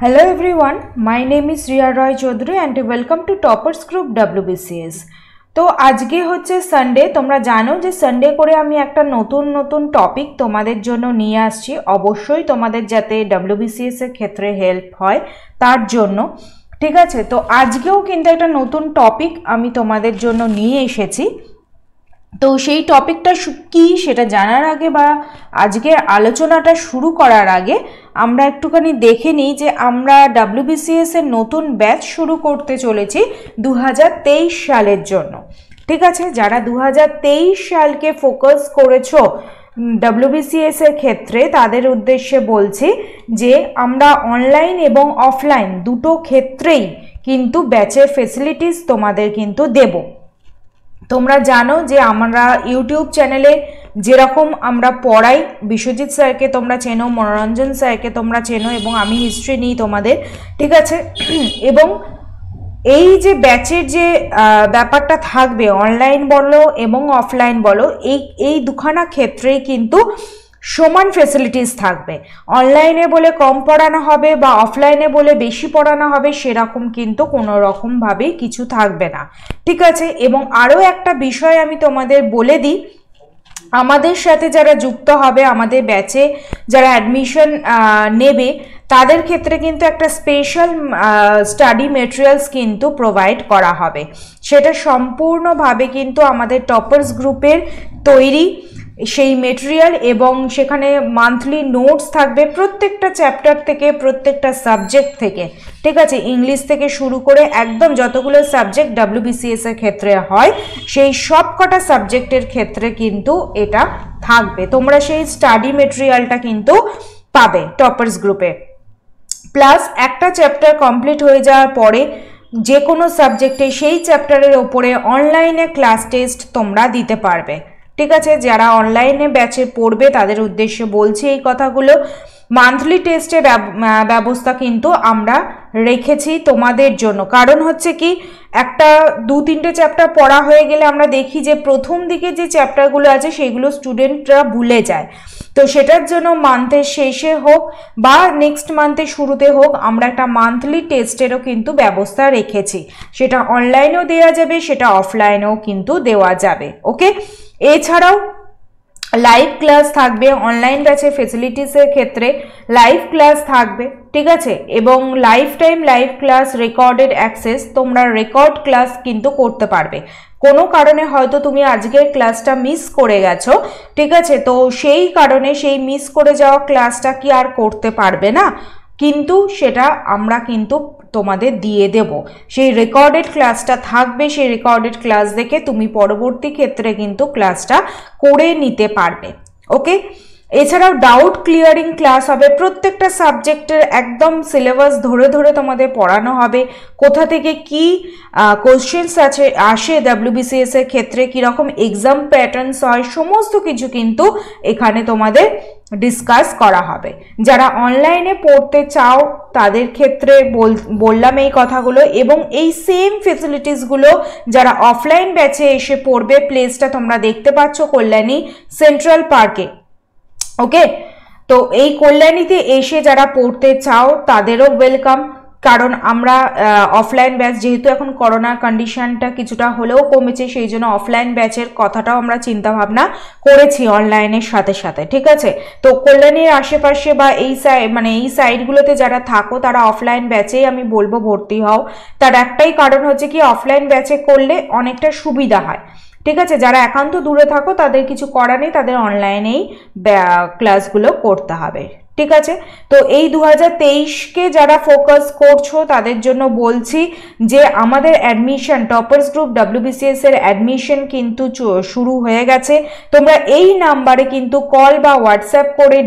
Hello everyone, my name is Riya Roy Chaudhary and welcome to Toppers Group WBCS। তো আজকে হচ্ছে Sunday, তোমরা জানো যে সানডে করে আমি একটা নতুন টপিক তোমাদের জন্য নিয়ে আসছি। অবশ্যই তোমাদের যাতে WBCS এর ক্ষেত্রে হেল্প হয় তার জন্য, ঠিক আছে। তো আজকেও কিন্তু একটা নতুন টপিক আমি তোমাদের জন্য নিয়ে এসেছি। তো সেই টপিকটা কি সেটা জানার আগে বা আজকে আলোচনাটা শুরু করার আগে আমরা একটুখানি দেখে নিই যে আমরা WBCS এর নতুন ব্যাচ শুরু করতে চলেছি 2023 সালের জন্য, ঠিক আছে। যারা 2023 সালকে ফোকাস করেছো WBCS এর ক্ষেত্রে তাদের উদ্দেশ্যে বলছি যে আমরা অনলাইন এবং অফলাইন দুটো ক্ষেত্রেই কিন্তু ব্যাচের ফেসিলিটিস তোমাদের কিন্তু দেব। তোমরা জানো যে আমরা ইউটিউব চ্যানেলে যেরকম আমরা পড়াই, বিশ্বজিৎ স্যারকে তোমরা চেনো, মনোরঞ্জন স্যারকে তোমরা চেনো এবং আমি হিস্ট্রি নিই তোমাদের, ঠিক আছে। এবং এই যে ব্যাচের যে ব্যাপারটা থাকবে, অনলাইন বলো এবং অফলাইন বলো, এই দুখানা ক্ষেত্রেই কিন্তু সমান ফেসিলিটিস থাকবে। অনলাইনে বলে কম পড়ানো হবে বা অফলাইনে বলে বেশি পড়ানো হবে সেরকম কিন্তু কোনো রকমভাবেই কিছু থাকবে না, ঠিক আছে। এবং আরও একটা বিষয় আমি তোমাদের বলে দিই, আমাদের সাথে যারা যুক্ত হবে, আমাদের ব্যাচে যারা অ্যাডমিশন নেবে তাদের ক্ষেত্রে কিন্তু একটা স্পেশাল স্টাডি মেটেরিয়ালস কিন্তু প্রোভাইড করা হবে। সেটা সম্পূর্ণভাবে কিন্তু আমাদের টপার্স গ্রুপের তৈরি সেই মেটেরিয়াল, এবং সেখানে মান্থলি নোটস থাকবে প্রত্যেকটা চ্যাপ্টার থেকে, প্রত্যেকটা সাবজেক্ট থেকে, ঠিক আছে। ইংলিশ থেকে শুরু করে একদম যতগুলো সাবজেক্ট WBCS এর ক্ষেত্রে হয় সেই সব কটা সাবজেক্টের ক্ষেত্রে কিন্তু এটা থাকবে। তোমরা সেই স্টাডি মেটেরিয়ালটা কিন্তু পাবে টপার্স গ্রুপে। প্লাস একটা চ্যাপ্টার কমপ্লিট হয়ে যাওয়ার পরে যে কোনো সাবজেক্টে সেই চ্যাপ্টারের ওপরে অনলাইনে ক্লাস টেস্ট তোমরা দিতে পারবে, ঠিক আছে। যারা অনলাইনে ব্যাচে পড়বে তাদের উদ্দেশ্যে বলছি এই কথাগুলো। মান্থলি টেস্টের ব্যবস্থা কিন্তু আমরা রেখেছি তোমাদের জন্য। কারণ হচ্ছে কি, একটা 2-3টে চ্যাপ্টার পড়া হয়ে গেলে আমরা দেখি যে প্রথম দিকে যে চ্যাপ্টারগুলো আছে সেগুলো স্টুডেন্টরা ভুলে যায়। তো সেটার জন্য মান্থের শেষে হোক বা নেক্সট মান্থের শুরুতে হোক আমরা একটা মান্থলি টেস্টেরও কিন্তু ব্যবস্থা রেখেছি। সেটা অনলাইনেও দেওয়া যাবে, সেটা অফলাইনেও কিন্তু দেওয়া যাবে, ওকে। এছাড়াও লাইভ ক্লাস থাকবে, অনলাইন ব্যাচে ফেসিলিটিসের ক্ষেত্রে লাইভ ক্লাস থাকবে, ঠিক আছে। এবং life time live class, recorded access, তোমরা রেকর্ড ক্লাস কিন্তু করতে পারবে। কোনো কারণে হয়তো তুমি আজকের ক্লাসটা মিস করে গেছো, ঠিক আছে, তো সেই কারণে সেই মিস করে যাওয়া ক্লাসটা কি আর করতে পারবে না, কিন্তু সেটা আমরা কিন্তু তোমাদের দিয়ে দেব। সেই রেকর্ডেড ক্লাসটা থাকবে, সেই রেকর্ডেড ক্লাস দেখে তুমি পরবর্তী ক্ষেত্রে কিন্তু ক্লাসটা করে নিতে পারবে, ওকে। এছাড়াও ডাউট ক্লিয়ারিং ক্লাস হবে, প্রত্যেকটা সাবজেক্টের একদম সিলেবাস ধরে ধরে তোমাদের পড়ানো হবে। কোথা থেকে কি কোশ্চেন্স আসে WBCS এর ক্ষেত্রে, কীরকম এক্সাম প্যাটার্নস হয়, সমস্ত কিছু কিন্তু এখানে তোমাদের ডিসকাস করা হবে। যারা অনলাইনে পড়তে চাও তাদের ক্ষেত্রে বললাম এই কথাগুলো, এবং এই সেম ফেসিলিটিসগুলো যারা অফলাইন ব্যাচে এসে পড়বে, প্লেসটা তোমরা দেখতে পাচ্ছ কল্যাণী সেন্ট্রাল পার্কে, ওকে। তো এই কল্যাণীতে এসে যারা পড়তে চাও তাদেরও ওয়েলকাম। কারণ আমরা অফলাইন ব্যাচ, যেহেতু এখন করোনার কন্ডিশনটা কিছুটা হলেও কমেছে, সেই জন্য অফলাইন ব্যাচের কথাটাও আমরা চিন্তা ভাবনা করেছি অনলাইনের সাথে সাথে, ঠিক আছে। তো কল্যাণীর আশেপাশে বা এই সাইডগুলোতে যারা থাকো তারা অফলাইন ব্যাচেই আমি বলবো ভর্তি হও। তার একটাই কারণ হচ্ছে কি, অফলাইন ব্যাচে করলে অনেকটা সুবিধা হয়, ঠিক আছে। যারা একান্ত দূরে থাকো তাদের কিছু করা নেই, তাদের অনলাইনেই ক্লাসগুলো করতে হবে, ঠিক আছে। তো এই 2023কে যারা ফোকাস করছো তাদের জন্য বলছি যে আমাদের অ্যাডমিশন, টপার্স গ্রুপ WBCS এর অ্যাডমিশন কিন্তু শুরু হয়ে গেছে। তোমরা এই নাম্বারে কিন্তু কল বা হোয়াটসঅ্যাপ করে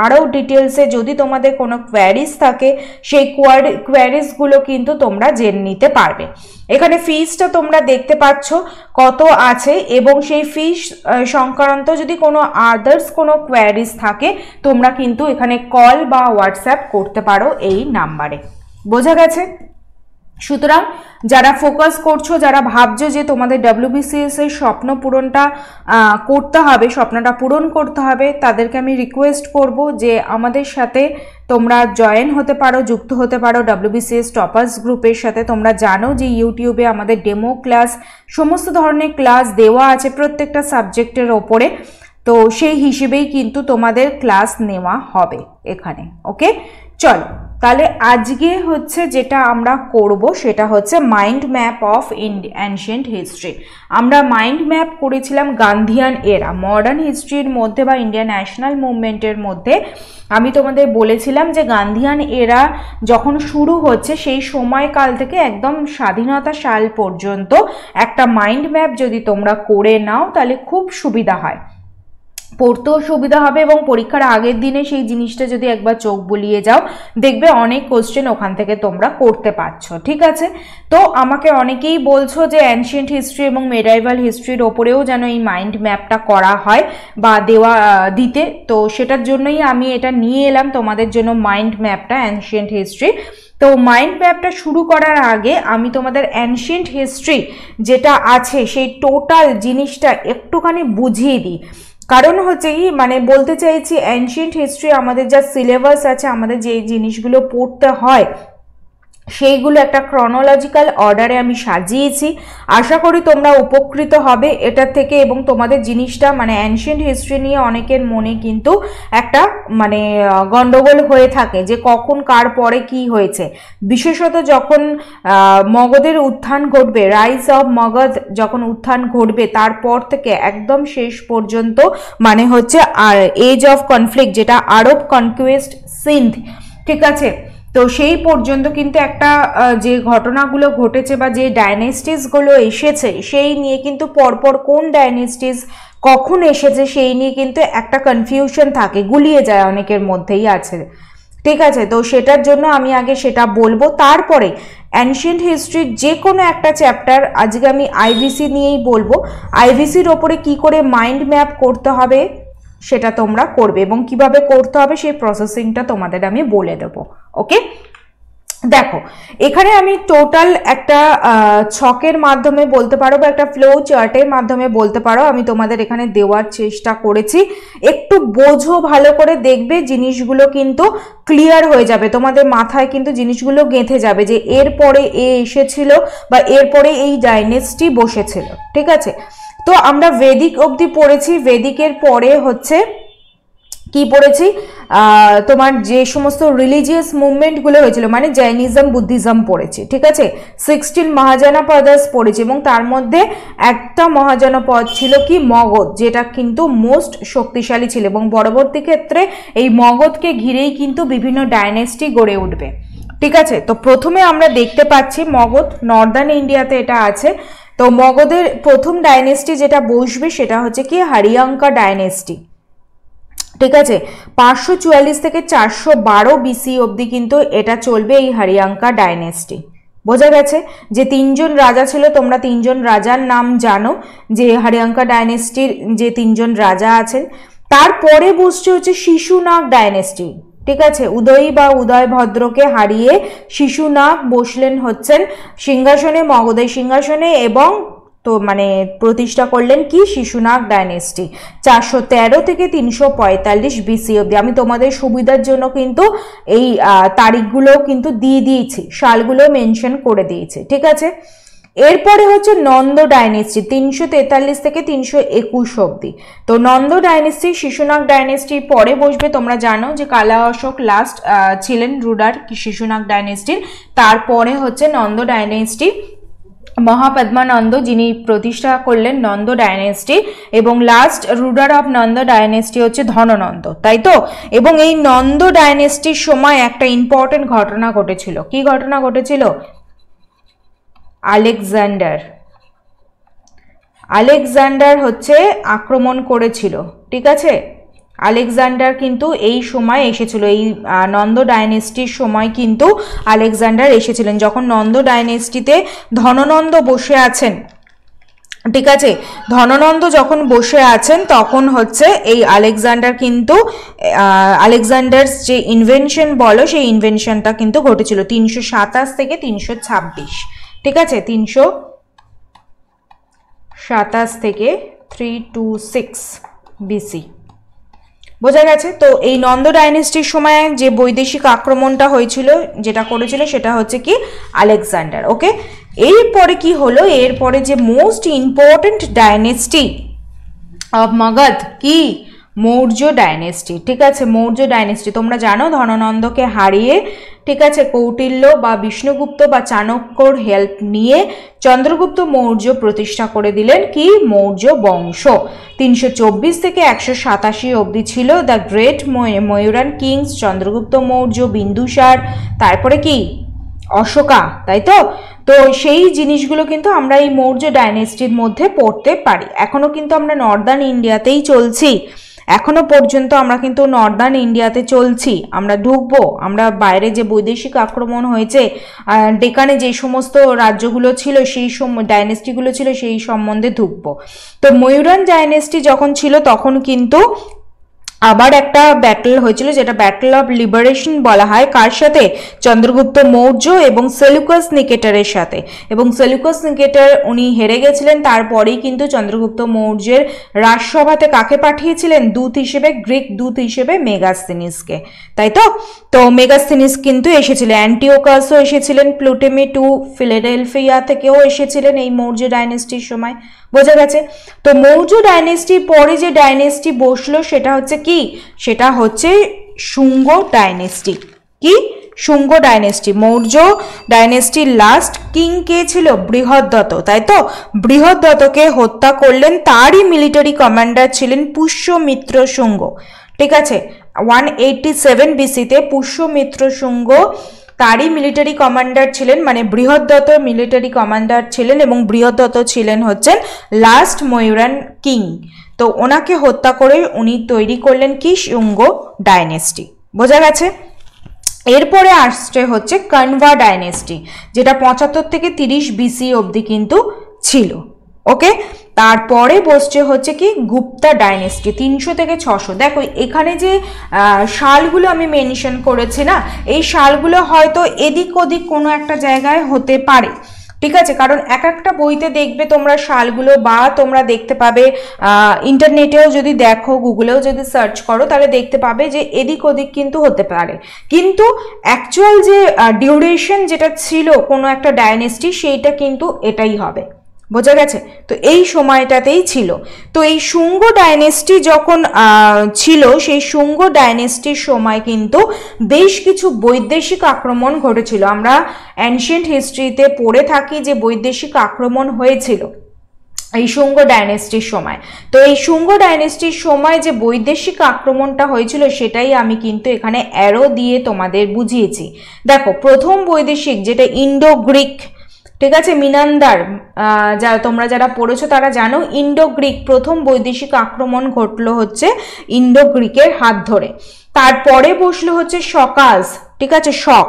আরও ডিটেলসে যদি তোমাদের কোনো কোয়ারিজ থাকে সেই কোয়ারিজগুলো কিন্তু তোমরা জেনে নিতে পারবে। এখানে ফিসটা তোমরা দেখতে পাচ্ছ কত আছে, এবং সেই ফিস সংক্রান্ত যদি কোনো আদার্স কোনো কোয়ারিজ থাকে তোমরা কিন্তু এখানে কল বা হোয়াটসঅ্যাপ করতে পারো এই নাম্বারে। বোঝা গেছে? সুতরাং যারা ফোকাস করছো, যারা ভাবছো যে তোমাদের WBCS এর স্বপ্ন পূরণটা করতে হবে, স্বপ্নটা পূরণ করতে হবে, তাদেরকে আমি রিকোয়েস্ট করব যে আমাদের সাথে তোমরা জয়েন হতে পারো, যুক্ত হতে পারো WBCS টপার্স গ্রুপের সাথে। তোমরা জানো যে ইউটিউবে আমাদের ডেমো ক্লাস, সমস্ত ধরনের ক্লাস দেওয়া আছে প্রত্যেকটা সাবজেক্টের ওপরে, তো সেই হিসেবেই কিন্তু তোমাদের ক্লাস নেওয়া হবে এখানে। ওকে, চলো তাহলে আজকে হচ্ছে যেটা আমরা করব সেটা হচ্ছে mind map of ancient history. আমরা মাইন্ড ম্যাপ করেছিলাম গান্ধিয়ান এরা, মডার্ন হিস্ট্রির মধ্যে বা ইন্ডিয়ান ন্যাশনাল মুভমেন্টের মধ্যে। আমি তোমাদের বলেছিলাম যে গান্ধিয়ান এরা যখন শুরু হচ্ছে সেই সময়কাল থেকে একদম স্বাধীনতা সাল পর্যন্ত একটা মাইন্ড ম্যাপ যদি তোমরা করে নাও তাহলে খুব সুবিধা হয়, পড়তেও সুবিধা হবে, এবং পরীক্ষার আগের দিনে সেই জিনিসটা যদি একবার চোখ বুলিয়ে যাও দেখবে অনেক কোশ্চেন ওখান থেকে তোমরা করতে পারছো। ঠিক আছে, তো আমাকে অনেকেই বলছো যে অ্যানশিয়েন্ট হিস্ট্রি এবং মেডাইভাল হিস্ট্রির ওপরেও যেন এই মাইন্ড ম্যাপটা করা হয় বা দিতে, তো সেটার জন্যই আমি এটা নিয়ে এলাম তোমাদের জন্য মাইন্ড ম্যাপটা অ্যানশিয়েন্ট হিস্ট্রি। তো মাইন্ড ম্যাপটা শুরু করার আগে আমি তোমাদের অ্যানশিয়েন্ট হিস্ট্রি যেটা আছে সেই টোটাল জিনিসটা একটুখানি বুঝিয়ে দিই। কারণ হচ্ছে কি, মানে বলতে চাইছি অ্যানশিয়েন্ট হিস্ট্রি আমাদের যা সিলেবাস আছে, আমাদের যে জিনিসগুলো পড়তে হয় সেইগুলো একটা ক্রনোলজিক্যাল অর্ডারে আমি সাজিয়েছি। আশা করি তোমরা উপকৃত হবে এটা থেকে, এবং তোমাদের জিনিসটা মানে অ্যানশিয়েন্ট হিস্ট্রি নিয়ে অনেকের মনে কিন্তু একটা মানে গন্ডগোল হয়ে থাকে যে কখন কার পরে কি হয়েছে, বিশেষত যখন মগধের উত্থান ঘটবে, রাইজ অফ মগধ যখন উত্থান ঘটবে তারপর থেকে একদম শেষ পর্যন্ত মানে হচ্ছে আর এজ অফ কনফ্লিক্ট, যেটা আরব কনকুয়েস্ট সিন্ধ, ঠিক আছে, তো সেই পর্যন্ত কিন্তু একটা যে ঘটনাগুলো ঘটেছে বা যে ডাইনেস্টিসগুলো এসেছে সেই নিয়ে কিন্তু পরপর কোন ডাইনেস্টিস কখন এসেছে সেই নিয়ে কিন্তু একটা কনফিউশন থাকে, গুলিয়ে যায় অনেকের মধ্যেই আছে। ঠিক আছে, তো সেটার জন্য আমি আগে সেটা বলবো, তারপরে অ্যানশিয়েন্ট হিস্ট্রির যে কোনো একটা চ্যাপ্টার আজকে আমি আইভিসি নিয়েই বলবো। আইভিসির ওপরে কি করে মাইন্ড ম্যাপ করতে হবে সেটা তোমরা করবে, এবং কিভাবে করতে হবে সেই প্রসেসিংটা তোমাদের আমি বলে দেবো। ওকে, দেখো এখানে আমি টোটাল একটা ছকের মাধ্যমে বলতে পারো বা একটা ফ্লো চার্টের মাধ্যমে বলতে পারো আমি তোমাদের এখানে দেওয়ার চেষ্টা করেছি। একটু বোঝো ভালো করে, দেখবে জিনিসগুলো কিন্তু ক্লিয়ার হয়ে যাবে, তোমাদের মাথায় কিন্তু জিনিসগুলো গেঁথে যাবে যে এরপরে এ এসেছিল বা এরপরে এই ডাইনেস্টি বসেছিল। ঠিক আছে, তো আমরা ভেদিক অবধি পড়েছি, ভেদিকের পরে হচ্ছে কি পড়েছি, তোমার যে সমস্ত রিলিজিয়াস মুভমেন্টগুলো হয়েছিল মানে জৈনিজম, বুদ্ধিজম পড়েছি। ঠিক আছে, 16 মহাজনপদাস পড়েছি, এবং তার মধ্যে একটা মহাজনপদ ছিল কি মগধ, যেটা কিন্তু মোস্ট শক্তিশালী ছিল, এবং পরবর্তী ক্ষেত্রে এই মগধকে ঘিরেই কিন্তু বিভিন্ন ডাইনেস্টি গড়ে উঠবে। ঠিক আছে, তো প্রথমে আমরা দেখতে পাচ্ছি মগধ নর্দার্ন ইন্ডিয়াতে এটা আছে। তো মগধের প্রথম ডাইনেস্টি যেটা বসবে সেটা হচ্ছে কি হরিয়াঙ্কা ডাইনেস্টি। ঠিক আছে, 544 থেকে 412 BC অবধি কিন্তু এটা চলবে এই হরিয়াঙ্কা ডাইনেস্টি। বোঝা গেছে যে তিনজন রাজা ছিল, তোমরা তিনজন রাজার নাম জানো যে হরিয়াঙ্কা ডাইনেস্টির যে তিনজন রাজা আছেন। তারপরে বসছে হচ্ছে শিশুনাগ ডাইনেস্টি। ঠিক আছে, উদয়ী বা উদয় ভদ্রকে হারিয়ে শিশুনাগ বসলেন হচ্ছেন সিংহাসনে, মগধের সিংহাসনে, এবং তো মানে প্রতিষ্ঠা করলেন কি শিশুনাগ ডাইনেস্টি 413 থেকে 345 BC অবধি। আমি তোমাদের সুবিধার জন্য কিন্তু এই তারিখগুলো কিন্তু দিয়ে দিয়েছি, সালগুলো মেনশন করে দিয়েছি। ঠিক আছে, এরপরে হচ্ছে নন্দ ডাইনেস্টি 343 থেকে 321 অবধি। তো নন্দ ডাইনেস্টি শিশুনাগ ডাইনেস্টির পরে বসবে, তোমরা জানো যে কালা অশোক লাস্ট ছিলেন রুলার শিশুনাগ ডাইনেস্টির, তারপরে হচ্ছে নন্দ ডাইনেস্টি, মহাপদ্মানন্দ যিনি প্রতিষ্ঠা করলেন নন্দ ডাইনেস্টি, এবং last ruler of Nanda dynasty হচ্ছে ধননন্দ, তাই তো। এবং এই নন্দ ডাইনেস্টির সময় একটা ইম্পর্টেন্ট ঘটনা ঘটেছিল। কি ঘটনা ঘটেছিল? আলেকজান্ডার হচ্ছে আক্রমণ করেছিল। ঠিক আছে, আলেকজান্ডার কিন্তু এই সময় এসেছিল, এই নন্দ ডাইনেস্টির সময় কিন্তু আলেকজান্ডার এসেছিলেন, যখন নন্দ ডাইনেস্টিতে ধননন্দ বসে আছেন ঠিক আছে, ধননন্দ যখন বসে আছেন তখন হচ্ছে এই আলেকজান্ডার কিন্তু আলেকজান্ডার যে ইনভেনশন বলো সেই ইনভেনশনটা কিন্তু ঘটেছিল 327 থেকে 326। ঠিক আছে, 327 থেকে 326 বিসি। বোঝা গেছে? তো এই নন্দ ডাইনেস্টির সময় যে বৈদেশিক আক্রমণটা হয়েছিল, যেটা করেছিল সেটা হচ্ছে কি আলেকজান্ডার। ওকে, এরপরে কি হলো, এরপরে যে most important dynasty of Magadha কি মৌর্য ডাইনেস্টি। ঠিক আছে, মৌর্য ডাইনেস্টি তোমরা জানো ধননন্দকে হারিয়ে, ঠিক আছে, কৌটিল্য বা বিষ্ণুগুপ্ত বা চাণক্যর হেল্প নিয়ে চন্দ্রগুপ্ত মৌর্য প্রতিষ্ঠা করে দিলেন কি মৌর্য বংশ। 324 থেকে 187 অবধি ছিল the great Mauryan kings, Chandragupta Maurya, Bindusara, তারপরে কি অশোকা, তাই তো? তো সেই জিনিসগুলো কিন্তু আমরা এই মৌর্য ডাইনেস্টির মধ্যে পড়তে পারি। এখনো কিন্তু আমরা নর্দার্ন ইন্ডিয়াতেই চলছি, এখনো পর্যন্ত আমরা কিন্তু নর্দার্ন ইন্ডিয়াতে চলছি। আমরা ঢুকবো, আমরা বাইরে যে বৈদেশিক আক্রমণ হয়েছে, ডেকানে যে সমস্ত রাজ্যগুলো ছিল, সেই ডাইনেস্টিগুলো ছিল, সেই সম্বন্ধে ঢুকবো। তো ময়ূরান ডাইনেস্টি যখন ছিল তখন কিন্তু আবার একটা ব্যাটল হয়েছিল, যেটা ব্যাটল অফ লিবারেশন বলা হয়। কার সাথে? চন্দ্রগুপ্ত মৌর্য এবং সেলুকাস নিকেটারের সাথে। এবং সেলুকাস নিকেটার উনি হেরে গেছিলেন। তারপরেই কিন্তু চন্দ্রগুপ্ত মৌর্যের রাজসভাতে কাকে পাঠিয়েছিলেন? দূত হিসেবে, গ্রিক দূত হিসেবে মেগাস্থেনিসকে, তাই তো? তো মেগাস্থেনিস কিন্তু এসেছিলেন, অ্যান্টিওকাসও এসেছিলেন, প্লুটেমি টু ফিলাডেলফিয়া থেকেও এসেছিলেন এই মৌর্য ডাইনেস্টির সময়। বোঝা গেছে? তো মৌর্য ডাইনেস্টির পরে যে ডাইনেস্টি বসলো সেটা হচ্ছে কি, সেটা হচ্ছে শুঙ্গ ডাইনেস্টি। কি? শুঙ্গ ডাইনেস্টি। মৌর্য ডাইনেস্টির লাস্ট কিং কে ছিল? বৃহদ্রথ, তাই তো? বৃহদ্রথকে হত্যা করলেন, তারই মিলিটারি কমান্ডার ছিলেন পুষ্যমিত্র শুঙ্গ। ঠিক আছে, 187 বিসিতে পুষ্যমিত্র শুঙ্গ তারই মিলিটারি কমান্ডার ছিলেন, মানে বৃহদ্রথ মিলিটারি কমান্ডার ছিলেন, এবং বৃহদ্রথ ছিলেন হচ্ছেন লাস্ট ময়ূরান কিং। তো ওনাকে হত্যা করে উনি তৈরি করলেন কি শুঙ্গ ডাইনেস্টি। বোঝা গেছে? এরপরে আসছে হচ্ছে কনভা ডাইনেস্টি, যেটা 75 থেকে 30 বিসি অবধি কিন্তু ছিল। ওকে, তারপরে বসছে হচ্ছে কি গুপ্তা ডাইনেস্টি 300 থেকে 600। দেখো এখানে যে সালগুলো আমি মেনশন করেছি না, এই সালগুলো হয়তো এদিক ওদিক কোনো একটা জায়গায় হতে পারে। ঠিক আছে, কারণ এক একটা বইতে দেখবে তোমরা সালগুলো, বা তোমরা দেখতে পাবে ইন্টারনেটেও যদি দেখো, গুগলেও যদি সার্চ করো, তাহলে দেখতে পাবে যে এদিক ওদিক কিন্তু হতে পারে। কিন্তু অ্যাকচুয়াল যে ডিউরেশন যেটা ছিল কোনো একটা ডাইনেস্টি, সেইটা কিন্তু এটাই হবে। বোঝা গেছে? তো এই সময়টাতেই ছিল। তো এই শুঙ্গ ডাইনেস্টি যখন ছিল, সেই শুঙ্গ ডাইনেস্টির সময় কিন্তু বেশ কিছু বৈদেশিক আক্রমণ ঘটেছিল। আমরা অ্যানশিয়েন্ট হিস্ট্রিতে পড়ে থাকি যে বৈদেশিক আক্রমণ হয়েছিল এই শুঙ্গ ডাইনেস্টির সময়। তো এই শুঙ্গ ডাইনেস্টির সময় যে বৈদেশিক আক্রমণটা হয়েছিল সেটাই আমি কিন্তু এখানে অ্যারো দিয়ে তোমাদের বুঝিয়েছি। দেখো, প্রথম বৈদেশিক যেটা ইন্ডো গ্রিক, ঠিক আছে, মিনান্দার, তোমরা যারা পড়েছো তারা জানো, ইন্ডো গ্রিক প্রথম বৈদেশিক আক্রমণ ঘটলো হচ্ছে ইন্ডো গ্রিকের হাত ধরে। তারপরে বসলো হচ্ছে শকাজ, ঠিক আছে, শক।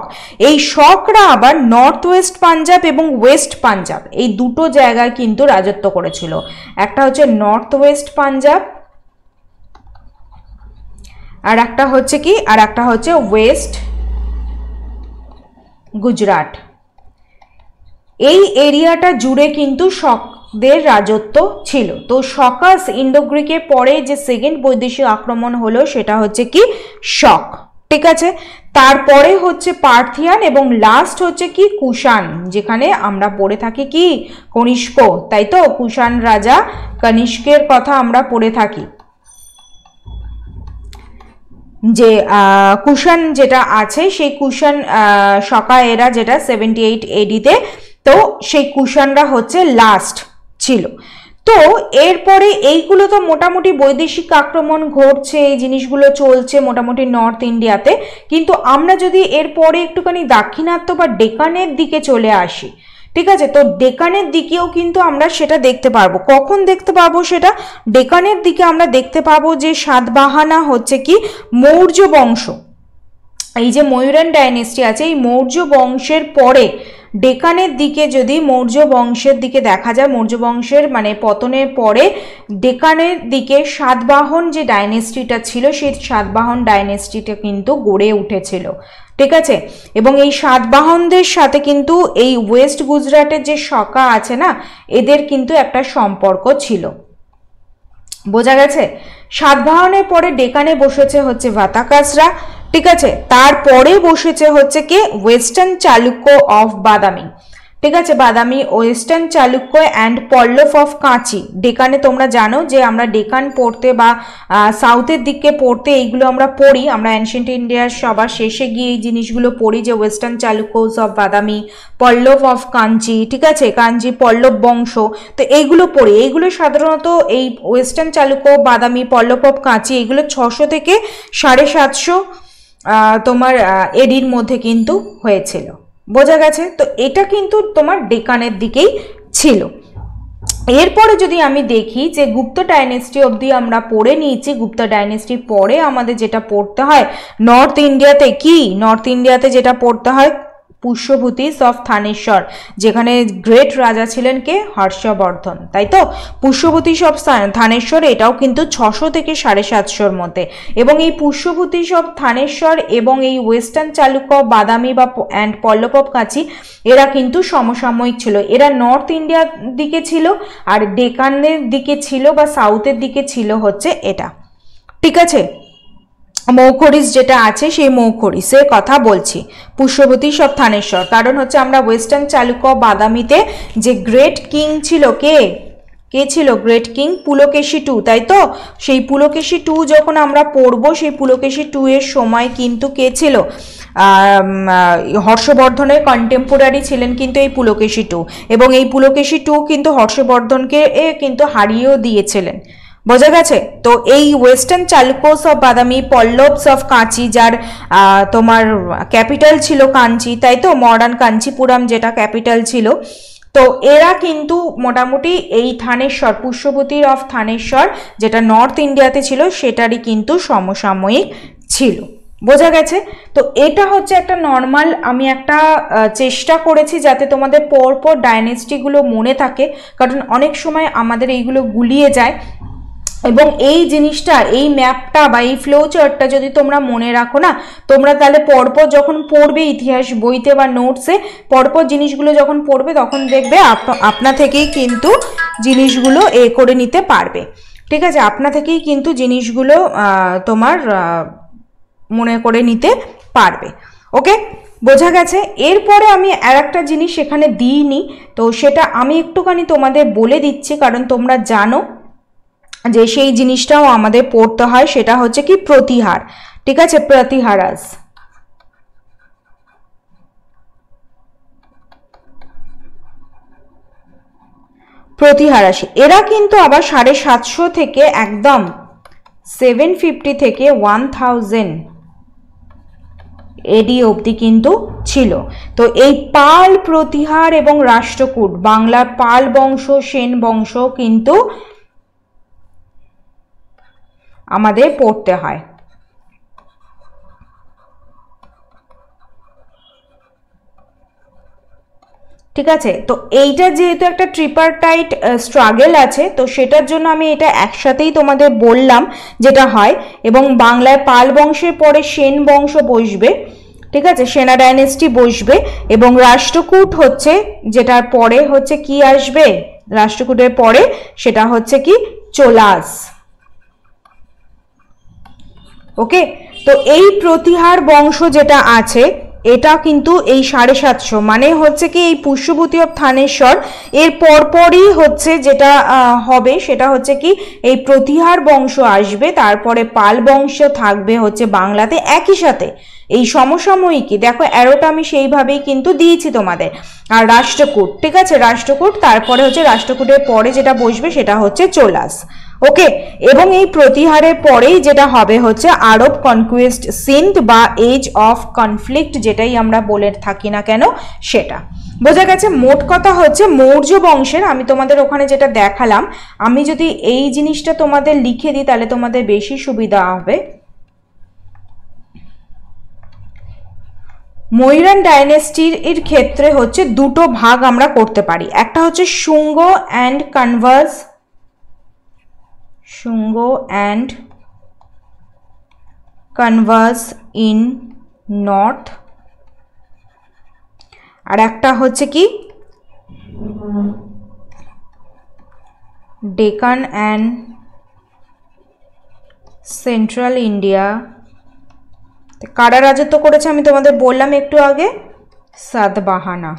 এই শকরা আবার নর্থ ওয়েস্ট পাঞ্জাব এবং ওয়েস্ট পাঞ্জাব এই দুটো জায়গায় কিন্তু রাজত্ব করেছিল। একটা হচ্ছে নর্থ ওয়েস্ট পাঞ্জাব, আর একটা হচ্ছে কি, আর একটা হচ্ছে ওয়েস্ট গুজরাট। এই এরিয়াটা জুড়ে কিন্তু শকদের রাজত্ব ছিল। তো শকাস ইন্ডো গ্রিকের পরে যে সেকেন্ড বৈদেশিক আক্রমণ হলো সেটা হচ্ছে কি শক। ঠিক আছে, তারপরে হচ্ছে পার্থিয়ান, এবং লাস্ট হচ্ছে কি কুষাণ, যেখানে আমরা পড়ে থাকি কি কনিষ্ক, তাই তো? কুষাণ রাজা কনিষ্কের কথা আমরা পড়ে থাকি, যে কুষাণ যেটা আছে সেই কুষাণ শকা এরা যেটা 78 এডিতে, তো সেই কুষাণরা হচ্ছে লাস্ট ছিল। তো এরপরে এইগুলো তো মোটামুটি বৈদেশিক আক্রমণ ঘটছে, এই জিনিসগুলো চলছে মোটামুটি নর্থ ইন্ডিয়াতে। কিন্তু আমরা যদি এরপরে একটুখানি দাক্ষিণাত্য বা ডেকানের দিকে চলে আসি, ঠিক আছে, তো ডেকানের দিকেও কিন্তু আমরা সেটা দেখতে পারবো। কখন দেখতে পাবো সেটা? ডেকানের দিকে আমরা দেখতে পাবো যে সাতবাহানা হচ্ছে কি মৌর্য বংশ, এই যে ময়ূরান ডাইনেস্টি আছে, এই মৌর্য বংশের পরে ডেকানের দিকে যদি মৌর্য বংশের দিকে দেখা যায়, মৌর্য বংশের মানে পতনের পরে ডেকানের দিকে সাতবাহন যে ডাইনেস্টিটা ছিল সেই সাতবাহন ডাইনেস্টিটা কিন্তু গড়ে উঠেছিল, ঠিক আছে। এবং এই সাতবাহনদের সাথে কিন্তু এই ওয়েস্ট গুজরাটের যে শকা আছে না, এদের কিন্তু একটা সম্পর্ক ছিল, বোঝা গেছে। সাতবাহনের পরে ডেকানে বসেছে হচ্ছে ভাতাকাসরা, ঠিক আছে। তারপরে বসেছে হচ্ছে কি ওয়েস্টার্ন চালুক্য অফ বাদামি, ঠিক আছে, Badami, western Chalukya and Pallava of Kanchi. ডেকানে তোমরা জানো যে আমরা ডেকান পড়তে বা সাউথের দিকে পড়তে এইগুলো আমরা পড়ি, আমরা অ্যানশিয়েন্ট ইন্ডিয়ার সবার শেষে গিয়ে এই জিনিসগুলো পড়ি যে ওয়েস্টার্ন চালুক্যস অফ বাদামি, পল্লব অফ কাঞ্চি, ঠিক আছে, কাঞ্চি পল্লব বংশ, তো এইগুলো পড়ি। এইগুলো সাধারণত এই ওয়েস্টার্ন চালুক্য, বাদামি, পল্লব অফ কাঁচি এইগুলো 600 থেকে 750 তোমার এডির মধ্যে কিন্তু হয়েছিল, বোঝা গেছে। তো এটা কিন্তু তোমার ডেকানের দিকেই ছিল। এরপরে যদি আমি দেখি যে গুপ্ত ডাইনেস্টি অবধি আমরা পড়ে নিয়েছি, গুপ্ত ডাইনেস্টি পরে আমাদের যেটা পড়তে হয় নর্থ ইন্ডিয়াতে, কি নর্থ ইন্ডিয়াতে যেটা পড়তে হয় পুষ্যভূতিস অফ থানেশ্বর, যেখানে গ্রেট রাজা ছিলেন কে, হর্ষবর্ধন, তাই তো। পুষ্যভূতিস অফ থানেশ্বর এটাও কিন্তু 600 থেকে 750 মধ্যে। এবং এই পুষ্যভূতিস অফ থানেশ্বর এবং এই ওয়েস্টার্ন চালুক্য বাদামি বা অ্যান্ড পল্লব অফ কাঁচি এরা কিন্তু সমসাময়িক ছিল। এরা নর্থ ইন্ডিয়ার দিকে ছিল আর ডেকানের দিকে ছিল বা সাউথের দিকে ছিল হচ্ছে এটা, ঠিক আছে। মৌখরিস যেটা আছে সেই মৌখরিসের কথা বলছি, পুষ্যভূতিস অফ থানেশ্বর। কারণ হচ্ছে আমরা ওয়েস্টার্ন চালুক্য বাদামিতে যে গ্রেট কিং ছিল, কে ছিল গ্রেট কিং, পুলকেশী টু, তাই তো। সেই পুলকেশী টু যখন আমরা পড়বো, সেই পুলকেশী টু এর সময় কিন্তু কে ছিল, হর্ষবর্ধনের কন্টেম্পোরারি ছিলেন কিন্তু এই পুলকেশী টু, এবং এই পুলকেশী টু কিন্তু হর্ষবর্ধনকে কিন্তু হারিয়েও দিয়েছিলেন, বোঝা গেছে। তো এই ওয়েস্টার্ন চালুক্যস অফ বাদামি, পল্লবস অফ কাঁচি, যার তোমার ক্যাপিটাল ছিল কাঞ্চি, তাই তো, মডার্ন কাঞ্চিপুরম যেটা ক্যাপিটাল ছিল, তো এরা কিন্তু মোটামুটি এই থানেশ্বর, পুষ্যভূতির অফ থানেশ্বর যেটা নর্থ ইন্ডিয়াতে ছিল সেটারই কিন্তু সমসাময়িক ছিল, বোঝা গেছে। তো এটা হচ্ছে একটা নর্মাল, আমি একটা চেষ্টা করেছি যাতে তোমাদের পরপর ডাইনেস্টিগুলো মনে থাকে, কারণ অনেক সময় আমাদের এইগুলো গুলিয়ে যায়। এবং এই জিনিসটা, এই ম্যাপটা বা এই ফ্লো চার্টটা যদি তোমরা মনে রাখো না, তোমরা তাহলে পরপর যখন পড়বে ইতিহাস বইতে বা নোটসে, পরপর জিনিসগুলো যখন পড়বে তখন দেখবে আপনা থেকেই কিন্তু জিনিসগুলো করে নিতে পারবে, ঠিক আছে। আপনা থেকেই কিন্তু জিনিসগুলো তোমার মনে করে নিতে পারবে, ওকে, বোঝা গেছে। এরপরে আমি আর একটা জিনিস এখানে দিইনি, তো সেটা আমি একটুখানি তোমাদের বলে দিচ্ছি, কারণ তোমরা জানো যে সেই জিনিসটাও আমাদের পড়তে হয়, সেটা হচ্ছে কি প্রতিহার, ঠিক আছে, প্রতিহারাস। প্রতিহারাসী এরা কিন্তু আবার 750 থেকে একদম 750 থেকে 1000 এডি অবধি কিন্তু ছিল। তো এই পাল, প্রতিহার এবং রাষ্ট্রকূট, বাংলার পাল বংশ, সেন বংশ কিন্তু আমাদের পড়তে হয়, ঠিক আছে। তো এইটা যেহেতু একটা ট্রিপারটাইট স্ট্রাগল আছে, তো সেটার জন্য আমি এটা একসাথেই তোমাদের বললাম যেটা হয়। এবং বাংলায় পাল বংশের পরে সেন বংশ বসবে, ঠিক আছে, সেনা ডাইনেস্টি বসবে, এবং রাষ্ট্রকূট হচ্ছে যেটার পরে হচ্ছে কি আসবে, রাষ্ট্রকূটের পরে সেটা হচ্ছে কি চোলাস, ওকে। তো এই প্রতিহার বংশ যেটা আছে এটা কিন্তু এই 750 মানে হচ্ছে কি এই পুষ্যভূতি অফ থানেশ্বর এর পরপরই হচ্ছে যেটা হবে সেটা হচ্ছে কি এই প্রতিহার বংশ আসবে, তারপরে পাল বংশ থাকবে হচ্ছে বাংলাতে একই সাথে এই সমসাময়িকই। দেখো অ্যারোটা আমি সেইভাবেই কিন্তু দিয়েছি তোমাদের। আর রাষ্ট্রকূট, ঠিক আছে, রাষ্ট্রকূট, তারপরে হচ্ছে রাষ্ট্রকূটের পরে যেটা বসবে সেটা হচ্ছে চোলাস, ওকে। এবং এই প্রতিহারের পরেই যেটা হবে হচ্ছে আরব কনকুয়েস্ট সিন্ধ বা এজ অফ কনফ্লিক্ট, যেটাই আমরা বলে থাকি না কেন সেটা, বোঝা গেছে। মোট কথা হচ্ছে মৌর্য বংশের, আমি তোমাদের ওখানে যেটা দেখালাম, আমি যদি এই জিনিসটা তোমাদের লিখে দিই তাহলে তোমাদের বেশি সুবিধা হবে। ময়ূরান ডাইনেস্টির এর ক্ষেত্রে হচ্ছে দুটো ভাগ আমরা করতে পারি, একটা হচ্ছে Shunga and Kanvas, Shunga and Kanvas in north, আর একটা হচ্ছে কি ডেকান অ্যান্ড সেন্ট্রাল ইন্ডিয়া। কারা রাজত্ব করেছে আমি তোমাদের বললাম একটু আগে, সাতবাহানা।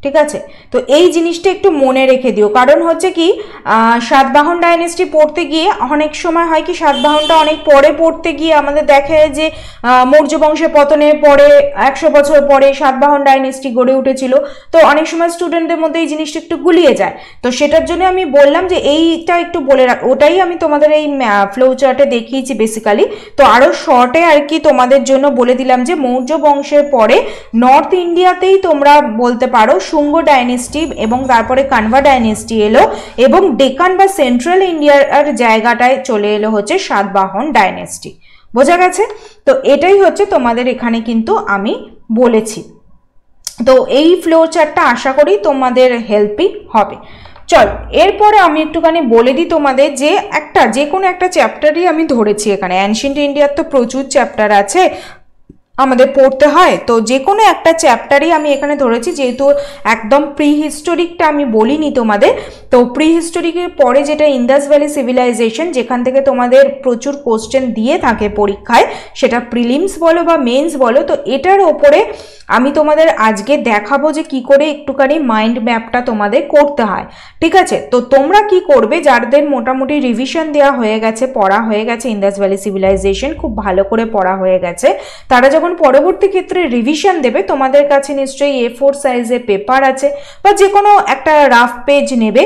ঠিক আছে, তো এই জিনিসটা একটু মনে রেখে দিও, কারণ হচ্ছে কি সাতবাহন ডাইনেস্টি পড়তে গিয়ে অনেক সময় হয় কি সাতবাহনটা অনেক পরে পড়তে গিয়ে আমাদের দেখে যে মৌর্য বংশের পতনের পরে 100 বছর পরে সাতবাহন ডাইনেস্টি গড়ে উঠেছিল, তো অনেক সময় স্টুডেন্টদের মধ্যে এই জিনিসটা একটু গুলিয়ে যায়। তো সেটার জন্য আমি বললাম যে এইটা একটু বলে রাখ, ওটাই আমি তোমাদের এই ফ্লো চার্টে দেখিয়েছি বেসিক্যালি। তো আরও শর্টে আর কি তোমাদের জন্য বলে দিলাম যে মৌর্য বংশের পরে নর্থ ইন্ডিয়াতেই তোমরা বলতে পারো শুঙ্গ ডাইনেস্টি এবং তারপরে কানভা ডাইনেস্টি এলো, এবং ডেকান বা সেন্ট্রাল ইন্ডিয়ার জায়গাটায় চলে এলো হচ্ছে সাতবাহন ডাইনেস্টি। বোঝা গেছে? তো এটাই হচ্ছে তোমাদের এখানে কিন্তু আমি বলেছি। তো এই ফ্লো চার্টটা আশা করি তোমাদের হেল্পই হবে। চল এরপরে আমি একটুখানি বলে দিই তোমাদের যে যে কোনো একটা চ্যাপ্টারই আমি ধরেছি এখানে। অ্যানশিয়েন্ট ইন্ডিয়ার তো প্রচুর চ্যাপ্টার আছে আমাদের পড়তে হয়, তো যে কোনো একটা চ্যাপ্টারই আমি এখানে ধরেছি, যেহেতু একদম প্রি হিস্টোরিকটা আমি বলিনি তোমাদের। তো প্রি হিস্টোরিকের পরে যেটা ইন্দাস ভ্যালি সিভিলাইজেশন, যেখান থেকে তোমাদের প্রচুর কোশ্চেন দিয়ে থাকে পরীক্ষায়, সেটা প্রিলিমস বলো বা মেন্স বলো, তো এটার ওপরে আমি তোমাদের আজকে দেখাবো যে কি করে একটুখানি মাইন্ড ম্যাপটা তোমাদের করতে হয়। ঠিক আছে, তো তোমরা কি করবে, যাদের মোটামুটি রিভিশন দেওয়া হয়ে গেছে, পড়া হয়ে গেছে ইন্দাস ভ্যালি সিভিলাইজেশন, খুব ভালো করে পড়া হয়ে গেছে, তারা যখন পরবর্তী ক্ষেত্রে রিভিশন দেবে তোমাদের কাছে নিশ্চয়ই A4 সাইজের পেপার আছে বা যে কোনো একটা রাফ পেজ নেবে,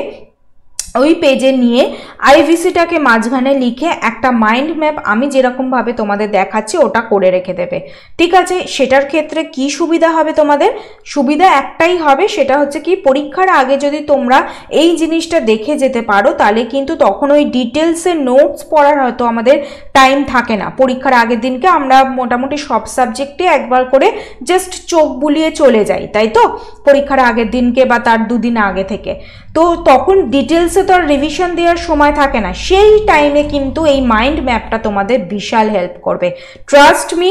ওই পেজে নিয়ে আইভিসিটাকে মাঝখানে লিখে একটা মাইন্ড ম্যাপ আমি যেরকমভাবে তোমাদের দেখাচ্ছি ওটা করে রেখে দেবে। ঠিক আছে, সেটার ক্ষেত্রে কি সুবিধা হবে তোমাদের? সুবিধা একটাই হবে, সেটা হচ্ছে কি পরীক্ষার আগে যদি তোমরা এই জিনিসটা দেখে যেতে পারো, তাহলে কিন্তু তখন ওই ডিটেলসের নোটস পড়ার হয়তো আমাদের টাইম থাকে না। পরীক্ষার আগের দিনকে আমরা মোটামুটি সব সাবজেক্টে একবার করে জাস্ট চোখ বুলিয়ে চলে যাই, তাই তো, পরীক্ষার আগের দিনকে বা তার দুদিন আগে থেকে। তো তখন ডিটেলসে তো আর রিভিশন দেওয়ার সময় থাকে না, সেই টাইমে কিন্তু এই মাইন্ড ম্যাপটা তোমাদের বিশাল হেল্প করবে। ট্রাস্ট মি,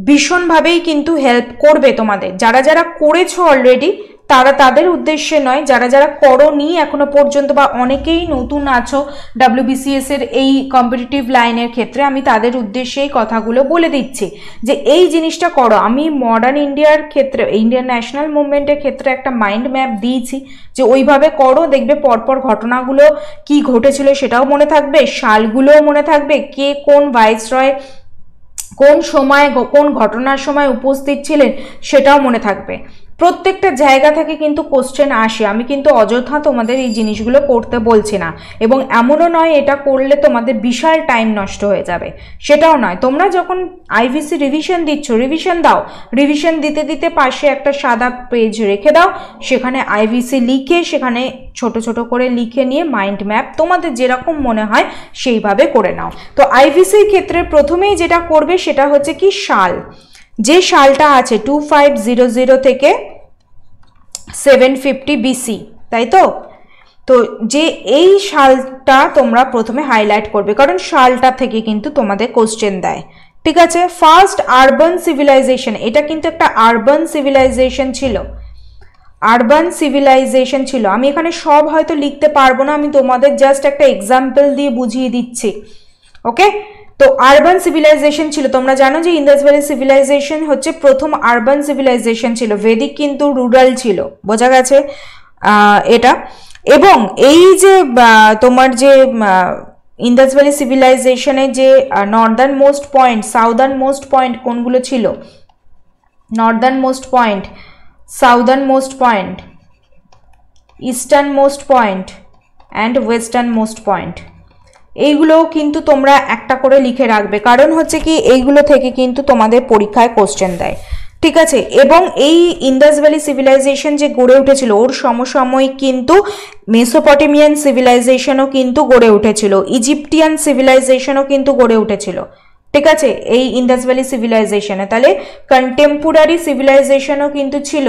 ভীষণভাবেই কিন্তু হেল্প করবে তোমাদের। যারা যারা করেছো অলরেডি তাদের উদ্দেশ্যে নয়, যারা যারা করোনি এখনো পর্যন্ত বা অনেকেই নতুন আছো WBCS এর এই কম্পিটিটিভ লাইনের ক্ষেত্রে, আমি তাদের উদ্দেশ্যে এই কথাগুলো বলে দিচ্ছি যে এই জিনিসটা করো। আমি মডার্ন ইন্ডিয়ার ক্ষেত্রে, ইন্ডিয়ান ন্যাশনাল মুভমেন্টের ক্ষেত্রে একটা মাইন্ড ম্যাপ দিয়েছি, যে ওইভাবে করো, দেখবে পরপর ঘটনাগুলো কি ঘটেছিল সেটাও মনে থাকবে, সালগুলোও মনে থাকবে, কে কোন ভাইসরয় কোন সময় কোন ঘটনার সময় উপস্থিত ছিলেন সেটাও মনে থাকবে। প্রত্যেকটা জায়গা থেকে কিন্তু কোশ্চেন আসে, আমি কিন্তু অযথা তোমাদের এই জিনিসগুলো করতে বলছি না, এবং এমনও নয় এটা করলে তোমাদের বিশাল টাইম নষ্ট হয়ে যাবে, সেটাও নয়। তোমরা যখন আইভিসি রিভিশন দিচ্ছ, রিভিশন দাও, রিভিশন দিতে দিতে পাশে একটা সাদা পেজ রেখে দাও, সেখানে আইভিসি লিখে, সেখানে ছোট ছোট করে লিখে নিয়ে মাইন্ড ম্যাপ তোমাদের যেরকম মনে হয় সেইভাবে করে নাও। তো আইভিসির ক্ষেত্রে প্রথমেই যেটা করবে সেটা হচ্ছে কি সাল, যে সালটা আছে 2500 থেকে 750 BC, তাই তো। তো যে এই সালটা তোমরা প্রথমে হাইলাইট করবে, কারণ সালটা থেকে কিন্তু তোমাদের কোশ্চেন দেয়। ঠিক আছে, ফার্স্ট আরবান সিভিলাইজেশন, এটা কিন্তু একটা আরবান সিভিলাইজেশন ছিল, আরবান সিভিলাইজেশন ছিল। আমি এখানে সব হয়তো লিখতে পারবো না, আমি তোমাদের জাস্ট একটা এক্সাম্পল দিয়ে বুঝিয়ে দিচ্ছি। ওকে, তো আরবান সিভিলাইজেশন ছিল, তোমরা জানো যে ইন্দাস ভ্যালি সিভিলাইজেশন হচ্ছে প্রথম আরবান সিভিলাইজেশন ছিল, ভেদিক কিন্তু রুরাল ছিল। বোঝা গেছে এটা? এবং এই যে তোমার যে ইন্দাস ভ্যালি সিভিলাইজেশনের যে Northern most point, southern most point কোনগুলো ছিল? Northern most point, southern most point, eastern most point and western most point, এইগুলোও কিন্তু তোমরা একটা করে লিখে রাখবে, কারণ হচ্ছে কি এইগুলো থেকে কিন্তু তোমাদের পরীক্ষায় কোশ্চেন দেয়। ঠিক আছে, এবং এই ইন্দাস ভ্যালি সিভিলাইজেশন যে গড়ে উঠেছিল, ওর সমসাময়িক কিন্তু মেসোপটেমিয়ান সিভিলাইজেশনও কিন্তু গড়ে উঠেছিল, ইজিপ্টিয়ান সিভিলাইজেশনও কিন্তু গড়ে উঠেছিল। ঠিক আছে, এই ইন্দাস ভ্যালি সিভিলাইজেশনে। তাহলে কন্টেম্পোরারি সিভিলাইজেশনও কিন্তু ছিল।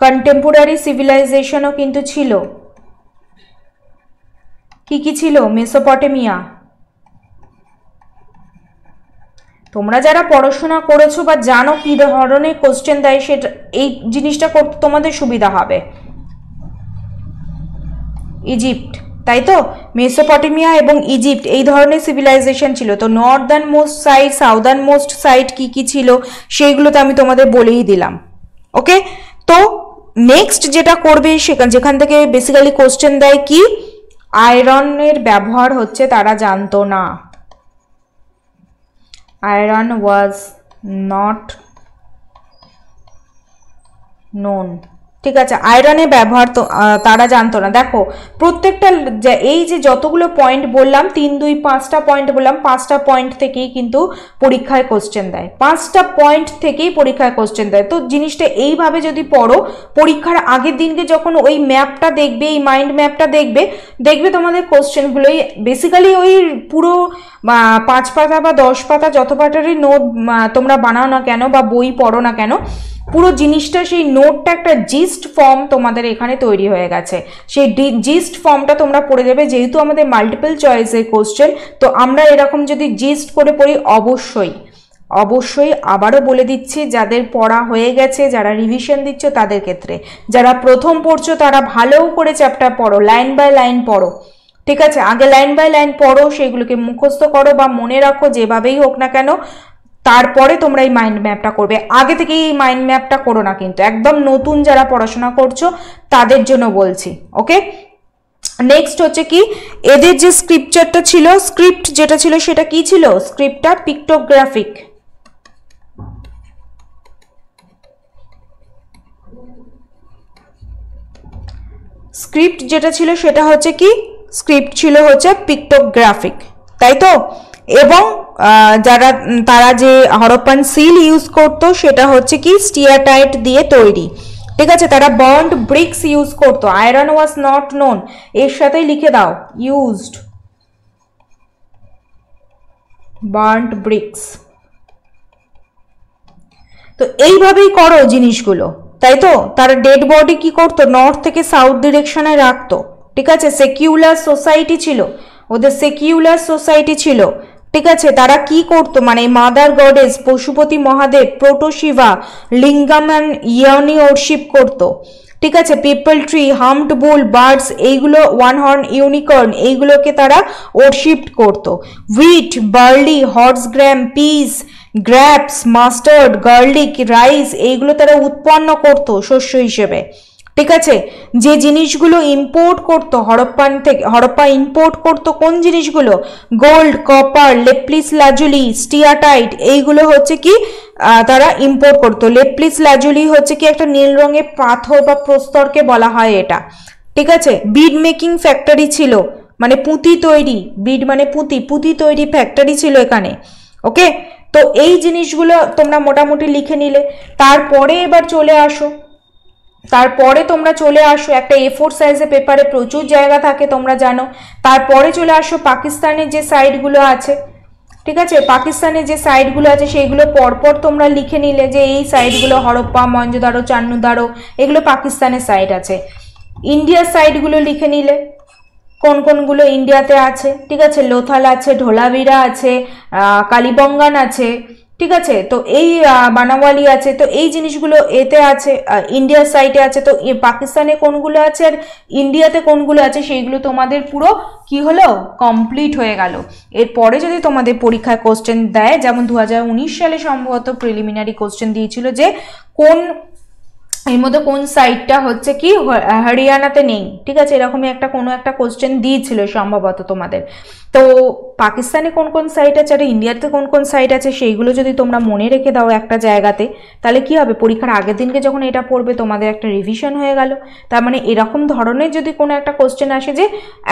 কন্টেম্পোরারি সিভিলাইজেশনও কিন্তু ছিল। কি কি ছিল? মেসোপটেমিয়া। তোমরা যারা পড়াশোনা করেছো বা জানো কি ধরনের কোশ্চেন দেয়, সেটা এই জিনিসটা করতে তোমাদের সুবিধা হবে। ইজিপ্ট, তাই তো? মেসোপটেমিয়া এবং ইজিপ্ট এই ধরনের সিভিলাইজেশন ছিল। তো Northern most side, southern most side কি কি ছিল সেইগুলো তো আমি তোমাদের বলেই দিলাম। ওকে, তো নেক্সট যেটা করবে যেখান থেকে বেসিক্যালি কোশ্চেন দেয় কি আয়রনের ব্যবহার হচ্ছে তারা জানতো না। Iron was not known. ঠিক আছে, আয়রনের ব্যবহার তো তারা জানতো না। দেখো প্রত্যেকটা এই যে যতগুলো পয়েন্ট বললাম, 3, 2, 5টা পয়েন্ট বললাম, 5টা পয়েন্ট থেকেই কিন্তু পরীক্ষায় কোশ্চেন দেয়। 5টা পয়েন্ট থেকেই পরীক্ষায় কোশ্চেন দেয়। তো জিনিসটা এইভাবে যদি পড়ো, পরীক্ষার আগের দিনকে যখন ওই ম্যাপটা দেখবে, এই মাইন্ড ম্যাপটা দেখবে, দেখবে তোমাদের কোশ্চেনগুলোই বেসিক্যালি ওই পুরো 5 পাতা বা 10 পাতা যত পাতারই নোট তোমরা বানাও না কেন বা বই পড়ো না কেন, পুরো জিনিসটা সেই নোটটা একটা জিস্ট ফর্ম তোমাদের এখানে তৈরি হয়ে গেছে। সেই জিস্ট ফর্মটা তোমরা পড়ে দেবে। যেহেতু আমাদের মাল্টিপল চয়েসের কোশ্চেন, তো আমরা এরকম যদি জিস্ট করে পড়ি, অবশ্যই আবারও বলে দিচ্ছি, যাদের পড়া হয়ে গেছে, যারা রিভিশন দিচ্ছ তাদের ক্ষেত্রে, যারা প্রথম পড়ছো তারা ভালো করে চ্যাপ্টার পড়ো, লাইন বাই লাইন পড়ো। ঠিক আছে, আগে লাইন বাই লাইন পড়ো, সেগুলোকে মুখস্থ করো বা মনে রাখো, যেভাবেই হোক না কেন। তারপরে তোমরা এই মাইন্ড ম্যাপটা করবে। আগে থেকে এই মাইন্ড ম্যাপটা করো না, কিন্তু একদম নতুন যারা পড়াশোনা করছো তাদের জন্য বলছি। ওকে, নেক্সট হচ্ছে কি এদের যে স্ক্রিপ্টচারটা ছিল, স্ক্রিপ্ট যেটা ছিল সেটা কি ছিল? স্ক্রিপ্টটা পিক্টোগ্রাফিক। স্ক্রিপ্ট যেটা ছিল সেটা হচ্ছে কি? স্ক্রিপ্ট ছিল হচ্ছে পিক্টোগ্রাফিক, তাই তো? এবং তারা যে হরপ্পান সিল ইউজ করতো সেটা হচ্ছে কি স্টিয়াটাইট দিয়ে তৈরি। ঠিক আছে, তারা বার্নড ব্রিক্স ইউজ করতো। আয়রন ওয়াজ নট নোন, এর সাথেই লিখে দাও, ইউজড বার্নড ব্রিক্স। তো এইভাবেই করো জিনিসগুলো, তাই তো? তারা ডেড বডি কি করতো? নর্থ থেকে সাউথ ডিরেকশনে রাখতো। ঠিক আছে, সেকিউলার সোসাইটি ছিল ওদের, সেকিউলার সোসাইটি ছিল। ঠিক আছে, তারা কি করতো মানে mother goddess, Pashupati Mahadeva, Protoshiva, lingam and yoni worship করতো। ঠিক আছে, peepal tree, humped bull, birds, এইগুলো ওয়ান হর্ন ইউনিকর্ন, এইগুলোকে তারা ওরশিপ করতো। Wheat, barley, horse gram, peas, grapes, mustard, garlic, rice, এইগুলো তারা উৎপন্ন করতো শস্য হিসেবে। ঠিক আছে, যে জিনিসগুলো ইম্পোর্ট করতো হরপ্পা ইম্পোর্ট করতো কোন জিনিসগুলো? গোল্ড, কপার, লেপ্লিস লাজুলি, স্টিয়াটাইট, এইগুলো হচ্ছে কি তারা ইম্পোর্ট করতো। লেপ্লিস লাজুলি হচ্ছে কি একটা নীল রঙের পাথর বা প্রস্তরকে বলা হয় এটা। ঠিক আছে, বিড মেকিং ফ্যাক্টরি ছিল, মানে পুঁতি তৈরি, বিড মানে পুঁতি তৈরি ফ্যাক্টরি ছিল এখানে। ওকে, তো এই জিনিসগুলো তোমরা মোটামুটি লিখে নিলে। তারপরে এবার তোমরা চলে আসো একটা A4 সাইজের পেপারে, প্রচুর জায়গা থাকে তোমরা জানো। তারপরে চলে আসো পাকিস্তানের যে সাইডগুলো আছে। ঠিক আছে, পাকিস্তানের যে সাইডগুলো আছে সেইগুলো পরপর তোমরা লিখে নিলে যে এই সাইডগুলো হরপ্পা, মহেঞ্জোদারো, চান্নুদারো, এগুলো পাকিস্তানের সাইড আছে। ইন্ডিয়ার সাইডগুলো লিখে নিলে কোন কোনগুলো ইন্ডিয়াতে আছে। ঠিক আছে, লোথাল আছে, ঢোলাভিরা আছে, কালিবঙ্গান আছে। ঠিক আছে, তো এই বানাওয়ালি আছে। তো এই জিনিসগুলো এতে আছে, ইন্ডিয়ার সাইডে আছে। তো পাকিস্তানে কোনগুলো আছে আর ইন্ডিয়াতে কোনগুলো আছে সেইগুলো তোমাদের পুরো কি হলো, কমপ্লিট হয়ে গেল। এরপরে যদি তোমাদের পরীক্ষায় কোশ্চেন দেয়, যেমন 2019 সালে সম্ভবত প্রিলিমিনারি কোশ্চেন দিয়েছিল যে এর মধ্যে কোন সাইটটা হচ্ছে কি হরিয়ানাতে নেই। ঠিক আছে, এরকমই কোনো একটা কোশ্চেন দিয়েছিল সম্ভবত তোমাদের। তো পাকিস্তানে কোন কোন সাইট আছে আর ইন্ডিয়াতে কোন কোন সাইট আছে সেইগুলো যদি তোমরা মনে রেখে দাও একটা জায়গাতে, তাহলে কি হবে, পরীক্ষার আগের দিনকে যখন এটা পড়বে তোমাদের একটা রিভিশন হয়ে গেল। তার মানে এরকম ধরনের যদি কোনো একটা কোশ্চেন আসে যে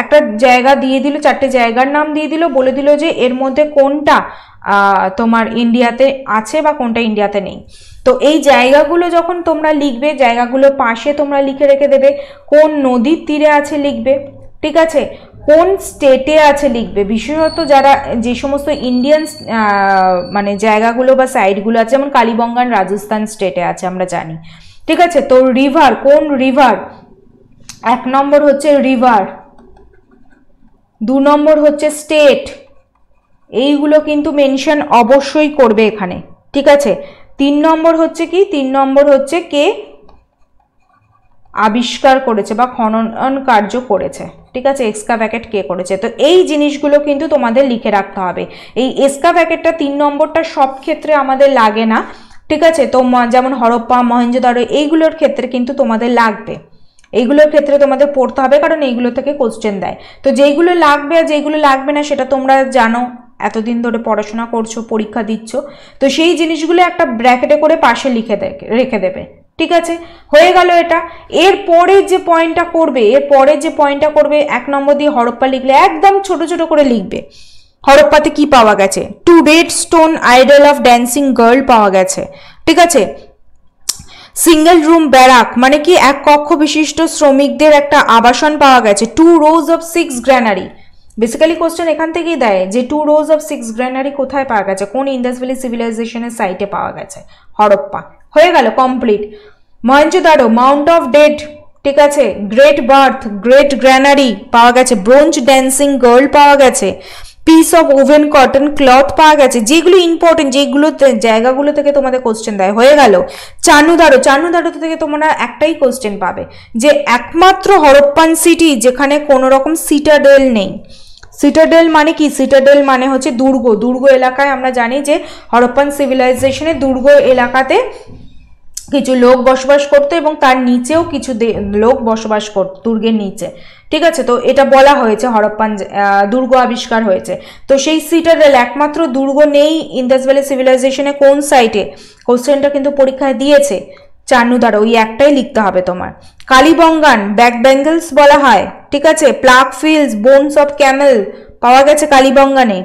একটা জায়গা দিয়ে দিল, 4টে জায়গার নাম দিয়ে দিল, বলে দিল যে এর মধ্যে কোনটা তোমার ইন্ডিয়াতে আছে বা কোনটা ইন্ডিয়াতে নেই। তো এই জায়গাগুলো যখন তোমরা লিখবে, জায়গাগুলো পাশে তোমরা লিখে রেখে দেবে, কোন নদীর তীরে আছে লিখবে। ঠিক আছে, কোন স্টেটে আছে লিখবে, বিশেষত যারা যে সমস্ত ইন্ডিয়ান মানে জায়গাগুলো বা সাইডগুলো আছে, যেমন কালীবঙ্গান রাজস্থান স্টেটে আছে আমরা জানি। ঠিক আছে, তো রিভার, কোন রিভার, 1 নম্বর হচ্ছে রিভার, 2 নম্বর হচ্ছে স্টেট, এইগুলো কিন্তু মেনশন অবশ্যই করবে এখানে। ঠিক আছে, 3 নম্বর হচ্ছে কি, 3 নম্বর হচ্ছে কে আবিষ্কার করেছে বা খনন কার্য করেছে। ঠিক আছে, এক্সকাভেট কে করেছে। তো এই জিনিসগুলো কিন্তু তোমাদের লিখে রাখতে হবে। এই এক্সকাভেটটা 3 নম্বরটা সব ক্ষেত্রে আমাদের লাগে না। ঠিক আছে, তো যেমন হরপ্পা, মহেঞ্জোদারো এইগুলোর ক্ষেত্রে কিন্তু তোমাদের লাগবে, এইগুলোর ক্ষেত্রে তোমাদের পড়তে হবে, কারণ এইগুলো থেকে কোশ্চেন দেয়। তো যেইগুলো লাগবে আর যেইগুলো লাগবে না সেটা তোমরা জানো, এতদিন ধরে পড়াশোনা করছো, পরীক্ষা দিচ্ছ, তো সেই জিনিসগুলো একটা ব্র্যাকেটে করে পাশে রেখে দেবে। ঠিক আছে, হয়ে গেল এটা। এরপরে যে পয়েন্টটা করবে, 1 নম্বর দিয়ে হরপ্পা লিখলে একদম ছোট ছোট করে লিখবে। হরপ্পাতে কি পাওয়া গেছে? 2 red stone idol of dancing girl পাওয়া গেছে। ঠিক আছে, সিঙ্গেল রুম ব্যারাক মানে কি, 1 কক্ষ বিশিষ্ট শ্রমিকদের একটা আবাসন পাওয়া গেছে। 2 rows of 6 গ্র্যানারি, বেসিক্যালি কোশ্চেন এখান থেকেই দেয় যে 2 rows of 6 গ্র্যানারি কোথায় পাওয়া গেছে, কোন ইন্দাস ভ্যালি সিভিলাইজেশনের সাইটে পাওয়া গেছে, হরপ্পা। হয়ে গেল, complete. Mohenjo-daro, Mount of dead, ঠিক আছে, গ্রেট বার্থ, গ্রেট গ্র্যানারি পাওয়া গেছে, ব্রোঞ্জ ড্যান্সিং গার্ল পাওয়া গেছে, piece of oven cotton cloth পাওয়া গেছে। যেগুলো ইম্পর্টেন্ট, যেগুলো জায়গাগুলো থেকে তোমাদের কোশ্চেন দেয়। হয়ে গেল। চানুদারো, চানুদারো থেকে তোমরা একটাই কোশ্চেন পাবে যে একমাত্র হরপ্পান সিটি যেখানে কোনো রকম সিটাডেল নেই। সিটাডেল মানে কি? সিটাডেল মানে হচ্ছে দুর্গ। দুর্গ এলাকায় আমরা জানি যে হরপ্পান সিভিলাইজেশনে দুর্গ এলাকাতে কিছু লোক বসবাস করতো এবং তার নিচেও কিছু লোক বসবাস করত দুর্গের নিচে। ঠিক আছে, তো এটা বলা হয়েছে হরপ্পান দুর্গ আবিষ্কার হয়েছে। তো সেই সিটাডেল, একমাত্র দুর্গ নেই ইন্দাস ভ্যালি সিভিলাইজেশনে কোন সাইটে? কোশ্চেনটা কিন্তু পরীক্ষায় দিয়েছে। চানুদারো, ওই একটাই লিখতে হবে তোমার। কালীবঙ্গান, ব্যাক বেঙ্গলস বলা হয়। ঠিক আছে, plug fields, bones of Camel পাওয়া গেছে কালীবঙ্গানে।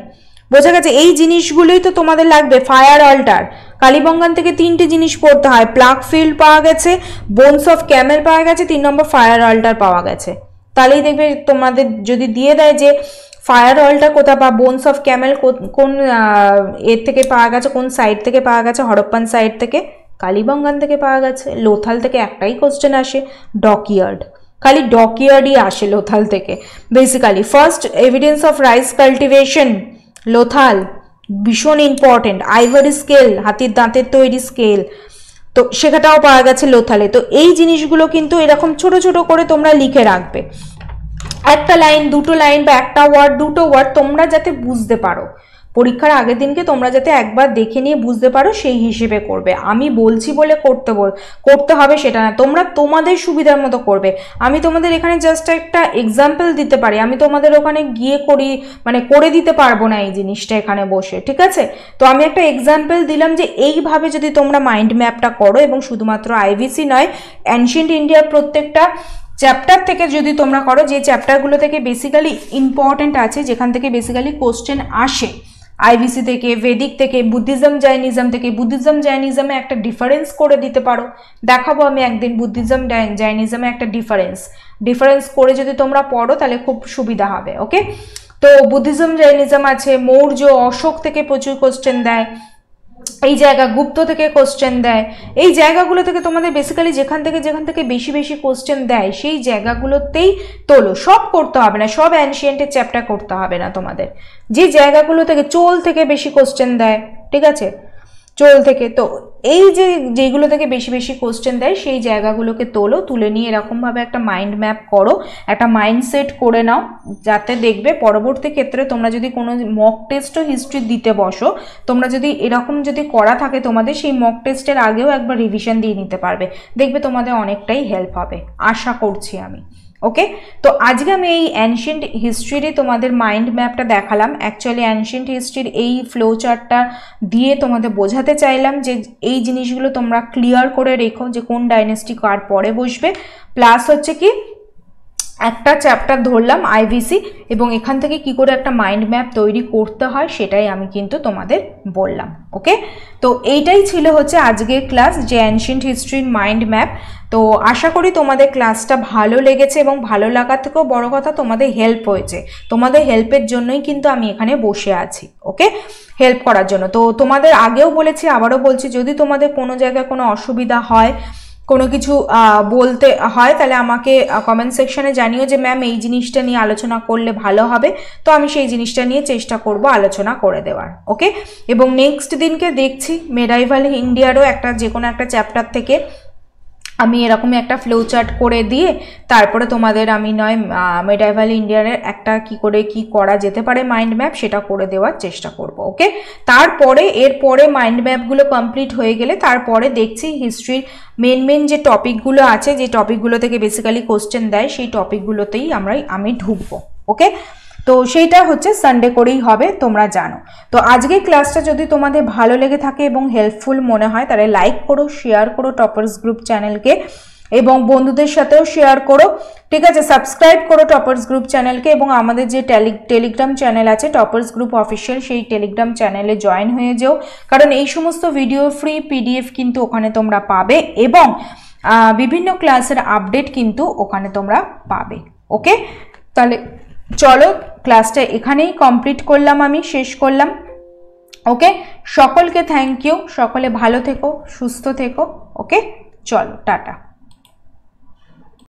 বোঝা গেছে? এই জিনিসগুলোই তো তোমাদের লাগবে। ফায়ার অল্টার, কালীবঙ্গান থেকে 3টে জিনিস পড়তে হয়, প্লাগ ফিল্ড পাওয়া গেছে, বোনস অফ ক্যামেল পাওয়া গেছে, 3 নম্বর ফায়ার অল্টার পাওয়া গেছে। তাহলেই দেখবে তোমাদের যদি দিয়ে দেয় যে ফায়ার অল্টার কোথায় বা বোনস অফ ক্যামেল কোন এর থেকে পাওয়া গেছে, কোন সাইড থেকে পাওয়া গেছে, হরপ্পান সাইড থেকে, কালীবঙ্গান থেকে পাওয়া গেছে। লোথাল থেকে একটাই কোশ্চেন আসে, ডকইয়ার্ড, খালি ডকইয়ার্ডই আসে লোথাল থেকে basically. First evidence of rice cultivation, Lothal, ভীষণ ইম্পর্টেন্ট। আইভারি স্কেল, হাতির দাঁতের তৈরি স্কেল, তো সেটাও পাওয়া গেছে লোথালে। তো এই জিনিসগুলো কিন্তু এরকম ছোট ছোট করে তোমরা লিখে রাখবে, একটা লাইন, 2টো লাইন বা একটা ওয়ার্ড, 2টো ওয়ার্ড, তোমরা যাতে বুঝতে পারো। পরীক্ষার আগের দিনকে তোমরা যাতে একবার দেখে নিয়ে বুঝতে পারো সেই হিসেবে করবে। আমি বলছি বলে করতে হবে সেটা না, তোমরা তোমাদের সুবিধার মতো করবে। আমি তোমাদের এখানে জাস্ট একটা এক্সাম্পল দিতে পারি, আমি তোমাদের ওখানে গিয়ে করে দিতে পারবো না এই জিনিসটা এখানে বসে। ঠিক আছে, তো আমি একটা এক্সাম্পল দিলাম যে এইভাবে যদি তোমরা মাইন্ড ম্যাপটা করো, এবং শুধুমাত্র আইভিসি নয়, অ্যানশিয়েন্ট ইন্ডিয়ার প্রত্যেকটা চ্যাপ্টার থেকে যদি তোমরা করো, যে চ্যাপ্টারগুলো থেকে বেসিক্যালি ইম্পর্টেন্ট আছে, যেখান থেকে বেসিক্যালি কোশ্চেন আসে, আইভিসি থেকে, ভেদিক থেকে, বুদ্ধিজম জাইনিজম থেকে। বুদ্ধিজম জাইনিজমে একটা ডিফারেন্স করে দিতে পারো, দেখাবো আমি একদিন বুদ্ধিজম জাইনিজমে একটা ডিফারেন্স করে যদি তোমরা পড়ো তাহলে খুব সুবিধা হবে। ওকে, তো বুদ্ধিজম জাইনিজম আছে, মৌর্য, অশোক থেকে প্রচুর কোশ্চেন দেয়, এই জায়গা গুপ্ত থেকে কোশ্চেন দেয়। এই জায়গাগুলো থেকে তোমাদের বেসিক্যালি যেখান থেকে বেশি বেশি কোশ্চেন দেয় সেই জায়গাগুলোতেই তোলো। সব করতে হবে না, সব অ্যানশিয়েন্টের চ্যাপ্টার করতে হবে না তোমাদের। যে জায়গাগুলো থেকে, চোল থেকে বেশি কোশ্চেন দেয়, ঠিক আছে, চোল থেকে, তো এই যেগুলো থেকে বেশি বেশি কোশ্চেন দেয় সেই জায়গাগুলোকে তুলে নিয়ে এরকমভাবে একটা মাইন্ড ম্যাপ করো, একটা মাইন্ডসেট করে নাও, যাতে দেখবে পরবর্তী ক্ষেত্রে তোমরা যদি কোনো মক টেস্টও হিস্ট্রি দিতে বসো, তোমরা যদি এরকম যদি করা থাকে তোমাদের, সেই মক টেস্টের আগেও একবার রিভিশন দিয়ে নিতে পারবে, দেখবে তোমাদের অনেকটাই হেল্প হবে, আশা করছি আমি। ওকে, তো আজকে আমি এই অ্যানশিয়েন্ট হিস্ট্রিরই তোমাদের মাইন্ড ম্যাপটা দেখালাম। অ্যাকচুয়ালি অ্যানশিয়েন্ট হিস্ট্রির এই ফ্লো চার্টটা দিয়ে তোমাদের বোঝাতে চাইলাম যে এই জিনিসগুলো তোমরা ক্লিয়ার করে রেখো যে কোন ডাইনেস্টি কার পরে বসবে, প্লাস হচ্ছে কি একটা চ্যাপ্টার ধরলাম আইভিসি এবং এখান থেকে কি করে একটা মাইন্ড ম্যাপ তৈরি করতে হয় সেটাই আমি কিন্তু তোমাদের বললাম। ওকে, তো এইটাই ছিল হচ্ছে আজকের ক্লাস, যে অ্যানশিয়েন্ট হিস্ট্রির মাইন্ড ম্যাপ। তো আশা করি তোমাদের ক্লাসটা ভালো লেগেছে এবং ভালো লাগার থেকেও বড় কথা তোমাদের হেল্প হয়েছে। তোমাদের হেল্পের জন্যই কিন্তু আমি এখানে বসে আছি। ওকে, হেল্প করার জন্য। তো তোমাদের আগেও বলেছি, আবারও বলছি, যদি তোমাদের কোনো জায়গায় কোনো অসুবিধা হয়, কোনো কিছু বলতে হয়, তাহলে আমাকে কমেন্ট সেকশনে জানিও যে ম্যাম এই জিনিসটা নিয়ে আলোচনা করলে ভালো হবে। তো আমি সেই জিনিসটা নিয়ে চেষ্টা করব আলোচনা করে দেওয়ার। ওকে, এবং নেক্সট দিনকে দেখছি মেডাইভাল ইন্ডিয়ারও একটা যে কোনো একটা চ্যাপ্টার থেকে আমি এরকমই একটা ফ্লো চার্ট করে দিয়ে তারপরে তোমাদের আমি নয় মেডাইভাল ইন্ডিয়ার একটা কি করে কি করা যেতে পারে মাইন্ড ম্যাপ সেটা করে দেওয়ার চেষ্টা করব। ওকে, তারপরে এরপরে মাইন্ড ম্যাপগুলো কমপ্লিট হয়ে গেলে তারপরে দেখছি হিস্ট্রির মেন যে টপিকগুলো আছে, যে টপিকগুলো থেকে বেসিক্যালি কোশ্চেন দেয়, সেই টপিকগুলোতেই আমি ঢুকবো। ওকে, তো সেইটা হচ্ছে সানডে করেই হবে, তোমরা জানো। তো আজকের ক্লাসটা যদি তোমাদের ভালো লেগে থাকে এবং হেল্পফুল মনে হয় তাহলে লাইক করো, শেয়ার করো টপার্স গ্রুপ চ্যানেলকে এবং বন্ধুদের সাথেও শেয়ার করো। ঠিক আছে, সাবস্ক্রাইব করো টপার্স গ্রুপ চ্যানেলকে এবং আমাদের যে টেলিগ্রাম চ্যানেল আছে টপার্স গ্রুপ অফিসিয়াল, সেই টেলিগ্রাম চ্যানেলে জয়েন হয়ে যেও, কারণ এই সমস্ত ভিডিও ফ্রি পিডিএফ কিন্তু ওখানে তোমরা পাবে এবং বিভিন্ন ক্লাসের আপডেট কিন্তু ওখানে তোমরা পাবে। ওকে, তাহলে চলো ক্লাসটা এখানেই কমপ্লিট করলাম, আমি শেষ করলাম। ওকে, সকলকে থ্যাংক ইউ, সকলে ভালো থেকো, সুস্থ থেকো। ওকে, চলো টাটা।